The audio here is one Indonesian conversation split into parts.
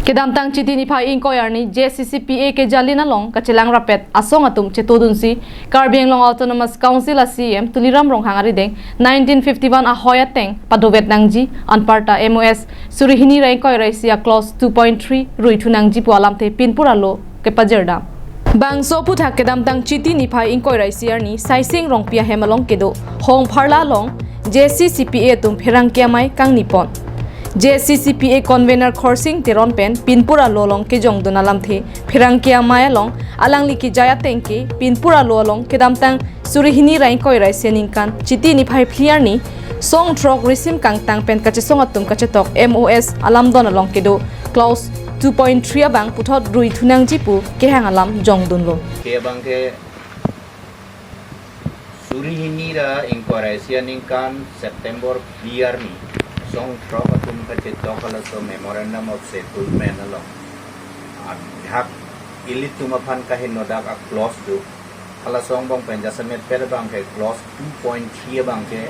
Kedamtang citi ni phai inquiry ni JCCPA ke jalina long kachelang rapet asong atum chetodunsi Karbiang Long Autonomous Council a CEM tuliram rong hangari deng 1951 ahoi ateng padovet nangji anparta MoS surihini ra inquiry sia clause 2.3 ruitu nangji pualam te pinpura lo ke pajerda bangso puthak kedamtang citi ni phai inquiry sia ni saising rong pia hemalong kedo hong pharla long JCCPA tum pherang kiamai kang nipon JCCPA convener khorsing teron pen pinpura lolong ke jong donalam the phirangkia mayalong alangli ki jaya tengki pinpura lolong kedamtang surihini rain koi rai seningkan chiti ni phai phliar ni song trok risim kang tang pen kache song atum kache tok MoS alam don along kedo clause 2.3 abang puthot rui thunang jipu ke hang alam jong dunlo ke bang ke surihini ra inquiry seningkan September year ni song trok atum kache tokala so memorandum of settlement along hak ilit tumapan kahin nodak a clause tu kala song bang penjasamet per bang ke clause 2.3 bang ke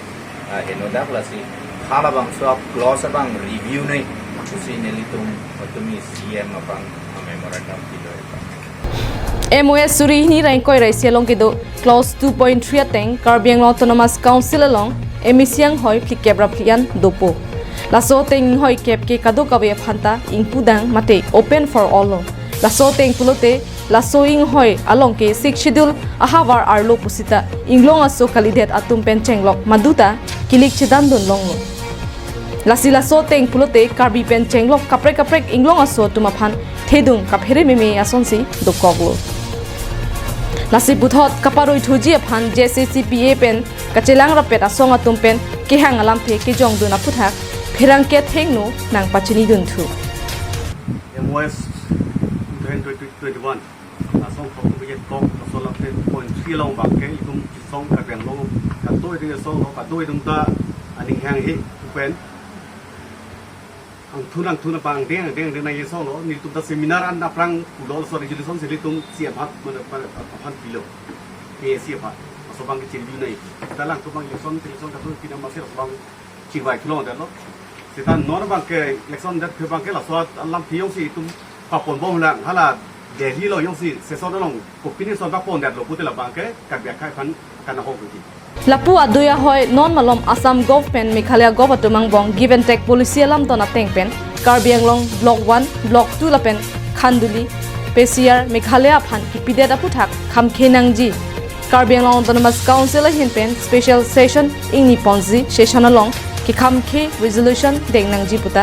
enodak lasi kala bang so clause bang review nei susi nelitum atumi CEM bang memorandum tido MoS surihini rain koi rai selong kedo clause 2.3 ateng Karbiang Autonomous Council along emisiang hoi plikebra plian dopo laso teng hoi kep ke kado kawe phanta ingpudang mate open for all laso teng pulote laso ing hoi along ke 6 schedule ahawar arlo pusita inglong aso kalidet atum pencenglok maduta kilik chedan don long lasi laso teng pulote karbi pencenglok kaprek inglong aso tumaphan thedung kaphere meme asonsi dokoglo lasi buthot kaparoi thuji phan JCCPA pen kachelang rapet asong atum pen ke hang alam the ke jong duna puthak phirang ke thengnu nang pachini dun thu MoS 2021 asong khong ke tok asola pen point 3 long bang ke itum song ka beng long ka toi de song ka toi dum ta ani hang hi pupen ang thunang bang deng de na ye song lo ni tum ta seminar an na prang udol so resolution seli tum sia bhat man pan kilo ke sia bhat so bang ke chili nei talang tu bang election ka tu pinam masir bang chiwai kilo de lo sitan nor bang ke election dat bang ke la so alam thiong si tum pa pon bom lang hala Delhi lo yong si se so long ko pini so ba pon dat lo putel bang ke ka bia khai phan kana ho ki lapu aduya hoi non malom Assam government Meghalaya govatumang bong give and take policy alam ton ateng pen Karbiang Long block 1 block 2 lapen khanduli PCR Meghalaya phan kipide da puthak khamkhe nangji Karbiang Long Autonomous Council hin pen special session ing niponji session along ki khamkhe resolution deng nangji puta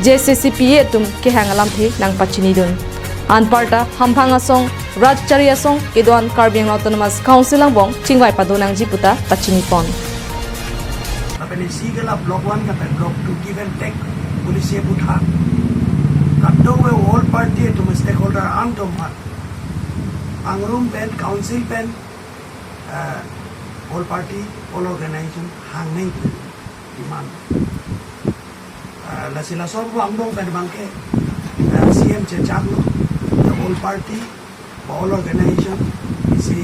JCCPA tum ke hangalam the nang pachini dun anparta hamphang asong rajchari asong kedon Karbiang Autonomous Council ang bong chingwai pado nangji puta pachini pon apeni sigala block 1 ka block 2 give and take policy putha kaddo we all party to stakeholder antom angrum pen council pen all party all organization hang nei demand la sila so ang dong pen bangke CEM che chaklo the all party all organization isi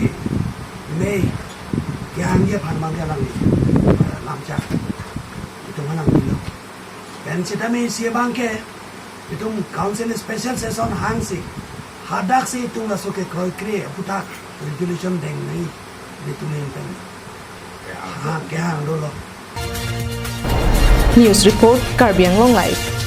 may yang ye phan bangke lang lam cha itu manang dilo pen sita me isi bangke itu council special session hang si hadak si itu la so ke kroi kre putak resolution deng nei ditulen pen ha ke hang dolo News Report Karbiang Long Live